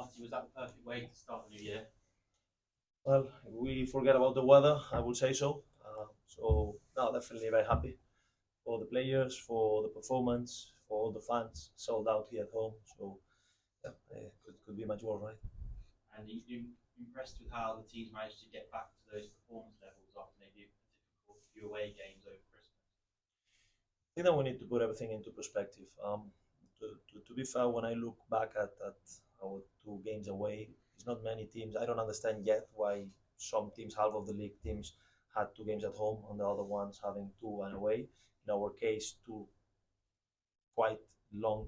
Marti, was that the perfect way to start the new year? Well, if we forget about the weather, I would say so. So, no, definitely very happy for the players, for the performance, for all the fans sold out here at home. So, yeah, could be much more, right? And you impressed with how the teams managed to get back to those performance levels after maybe a difficult few away games over Christmas? I think that we need to put everything into perspective. To be fair, when I look back at our two games away, it's not many teams. I don't understand yet why some teams, half of the league teams, had two games at home and the other ones having two and away. In our case, two quite long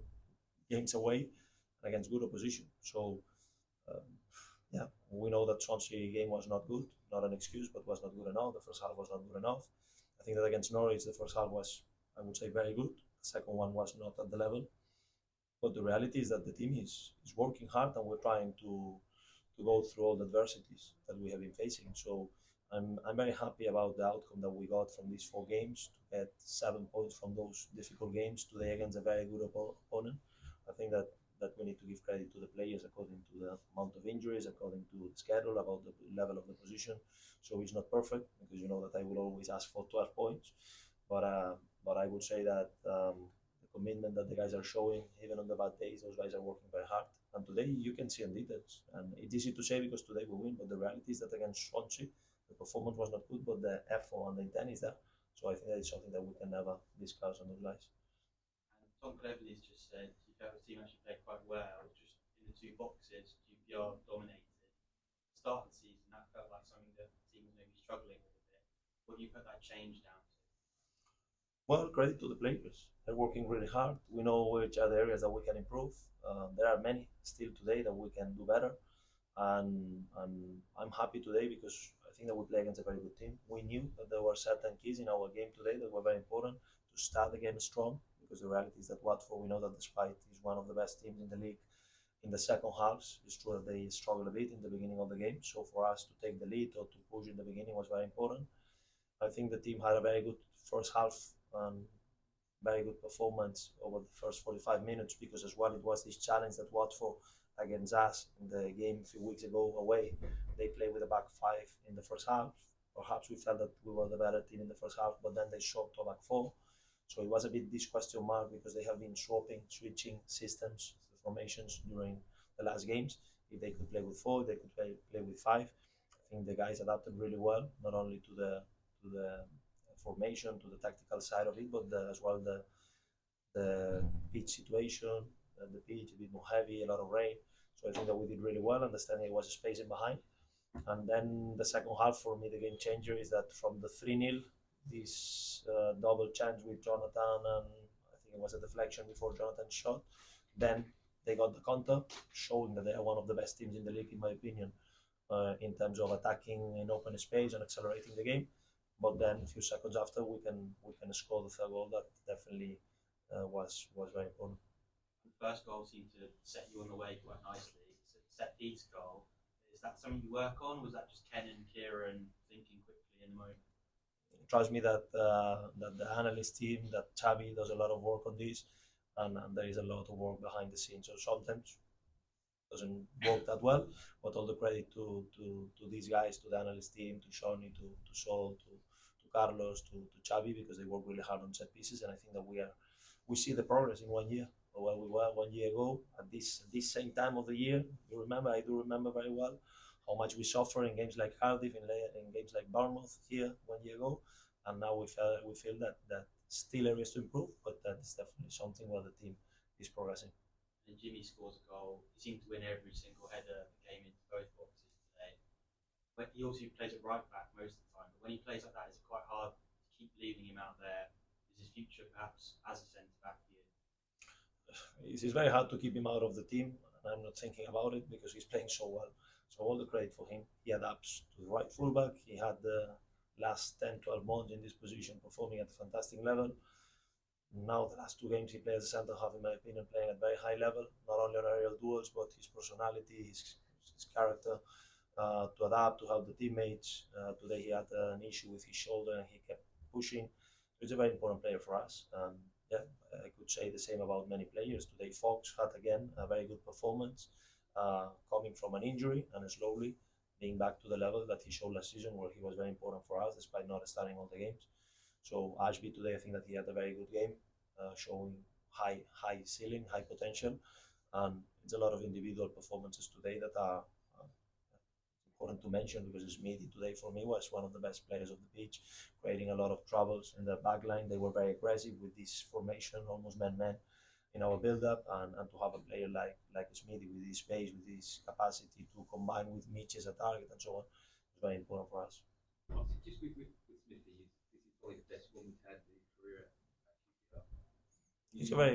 games away against good opposition. So um, yeah, we know that Swansea game was not good, not an excuse, but was not good enough. The first half was not good enough. I think that against Norwich, the first half was, I would say, very good. The second one was not at the level. But the reality is that the team is working hard and we're trying to go through all the adversities that we have been facing. So I'm very happy about the outcome that we got from these four games to get 7 points from those difficult games today against a very good opponent. I think that we need to give credit to the players according to the amount of injuries, according to the schedule, about the level of the position. So it's not perfect because you know that I will always ask for 12 points, but uh, but I would say that the commitment that the guys are showing, even on the bad days, those guys are working very hard. And today you can see on details. And it's easy to say because today we win, but the reality is that against Swansea, the performance was not good, but the effort and the intent is there. So I think that is something that we can never discuss on those guys. And Tom Cleverley's just said he felt the team actually played quite well, just in the two boxes, QPR dominated. Start of the season, that felt like something that the team was maybe struggling with a bit. What do you put that change down to? Well, credit to the players. They're working really hard. We know which are the areas that we can improve. There are many still today that we can do better. And I'm happy today because I think that we play against a very good team. We knew that there were certain keys in our game today that were very important to start the game strong because the reality is that Watford, we know that despite is one of the best teams in the league in the second halves, it's true that they struggled a bit in the beginning of the game. So for us to take the lead or to push in the beginning was very important. I think the team had a very good first half and very good performance over the first 45 minutes because as well it was this challenge that Watford against us in the game a few weeks ago away. They played with a back five in the first half. Perhaps we felt that we were the better team in the first half, but then they swapped to a back four. So it was a bit this question mark because they have been switching systems, the formations during the last games. If they could play with four, they could play with five. I think the guys adapted really well, not only to the formation, to the tactical side of it, but as well the pitch situation, the pitch a bit more heavy, a lot of rain. So I think that we did really well, understanding it was a space in behind. And then the second half for me, the game changer is that from the 3-0, this double chance with Jonathan, and I think it was a deflection before Jonathan shot. Then they got the counter, showing that they are one of the best teams in the league, in my opinion, in terms of attacking in open space and accelerating the game. But then a few seconds after, we can score the third goal. That definitely was very important. The first goal seemed to set you on the way quite nicely. It's a set piece goal. Is that something you work on? Was that just Ken and Kieran thinking quickly in the moment? Trust me that the analyst team, that Xavi does a lot of work on this, and there is a lot of work behind the scenes. So sometimes it doesn't work that well, but all the credit to these guys, to the analyst team, to Shawnee, to Sol, to Carlos, to Xavi, because they work really hard on set pieces, and I think that we see the progress in 1 year. Where we were 1 year ago at this same time of the year, you remember? I do remember very well how much we suffered in games like Cardiff, in games like Bournemouth here 1 year ago, and now we feel that still areas to improve, but that is definitely something where the team is progressing. And Jimmy scores a goal. He seemed to win every single header that came into both boxes today. But he also plays at right back most of the time. But when he plays like that, it's quite hard to keep leaving him out there. Is his future perhaps as a centre back for you? It's very hard to keep him out of the team, and I'm not thinking about it because he's playing so well. So all the credit for him. He adapts to the right fullback. He had the last 10, 12 months in this position performing at a fantastic level. Now the last two games he played as a centre half, in my opinion, playing at very high level, not only on aerial duels, but his personality, his character, to adapt, to help the teammates. Today he had an issue with his shoulder and he kept pushing. So he's a very important player for us. Yeah, I could say the same about many players. Today Fox had again a very good performance. coming from an injury and slowly being back to the level that he showed last season, where he was very important for us despite not starting all the games. So Ashby today, I think that he had a very good game, showing high ceiling, high potential, and it's a lot of individual performances today that are important to mention, because Smithy today for me was one of the best players of the pitch, creating a lot of troubles in the back line. They were very aggressive with this formation, almost man-man in our build-up, and to have a player like Smithy with his pace, with his capacity to combine with Mitch as a target and so on, is very important for us. Just with Smithy, this is probably the best one we've had in his career at QPR.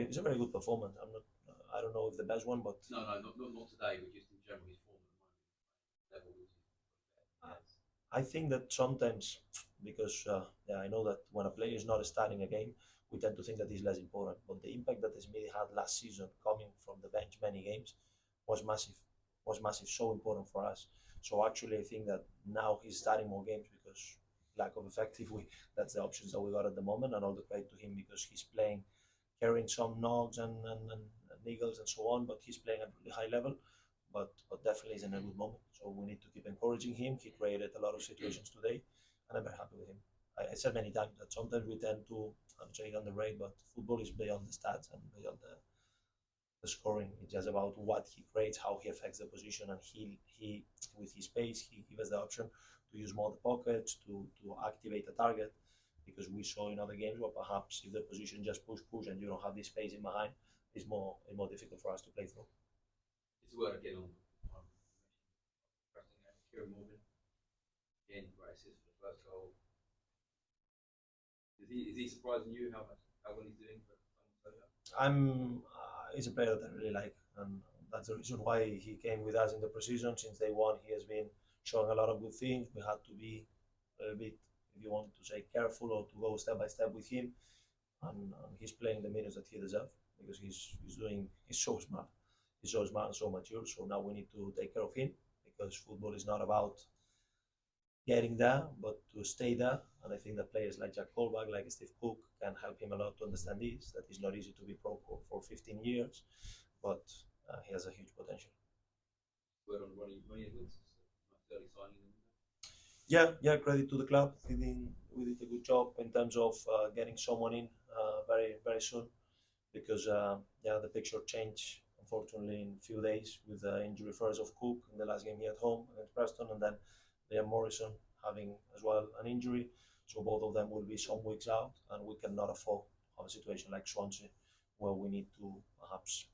It's a very good performance. I don't know if the best one, but No, not today, but just in general, his form at the moment, level is I think that sometimes, because I know that when a player is not starting a game, we tend to think that he's less important. But the impact that Smithy had last season, coming from the bench many games, was massive. Was massive, so important for us. So actually, I think that now he's starting more games because lack of effective. That's the options that we got at the moment, and all the credit to him because he's playing, carrying some knocks and niggles and so on, but he's playing at really high level. But definitely is in a good moment. So we need to keep encouraging him. He created a lot of situations today, and I'm very happy with him. I said many times that sometimes we tend to, I'm saying underrate, but football is beyond the stats and beyond the scoring. It's just about what he creates, how he affects the position, and he with his pace, he gives us the option to use more the pockets, to activate the target, because we saw in other games where perhaps if the position just push and you don't have this space in behind, it's more difficult for us to play through. It's a word again on pressing Kieran Morgan. Again, great assist for the first goal. Is he surprising you how well he's doing for someone so young? He's a player that I really like, and that's the reason why he came with us in the preseason. Since day one, he has been showing a lot of good things. We had to be a little bit, if you want to say, careful or to go step by step with him, and he's playing the minutes that he deserves because he's so smart. He's so smart and so mature. So now we need to take care of him, because football is not about getting there, but to stay there. And I think that players like Jack Colback, like Steve Cook, can help him a lot to understand this. That it's not easy to be pro for 15 years, but he has a huge potential. Word on Ronnie Edwards, nice early signing. Yeah, credit to the club. We did a good job in terms of getting someone in very soon, because the picture changed unfortunately in a few days with the injury first of Cook in the last game here at home against Preston, and then Liam Morrison having as well an injury. So both of them will be some weeks out, and we cannot afford to have a situation like Swansea where we need to perhaps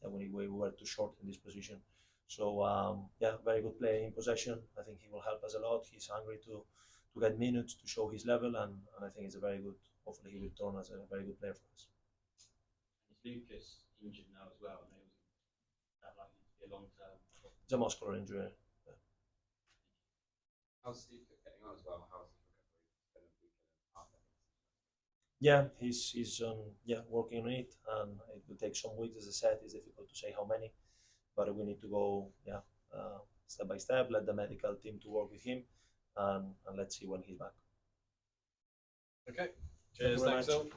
we were too short in this position. So very good player in possession. I think he will help us a lot. He's hungry to get minutes, to show his level, and I think it's a very good. Hopefully, he will turn as a very good player for us. Is Lucas injured now as well? And is that likely to be a long-term? It's a muscular injury. Yeah. How's Steve getting on as well? How's his recovery? Yeah, he's working on it, and it will take some weeks. As I said, it's difficult to say how many, but we need to go step by step. Let the medical team to work with him, and let's see when he's back. Okay. Cheers. Thanks, Phil.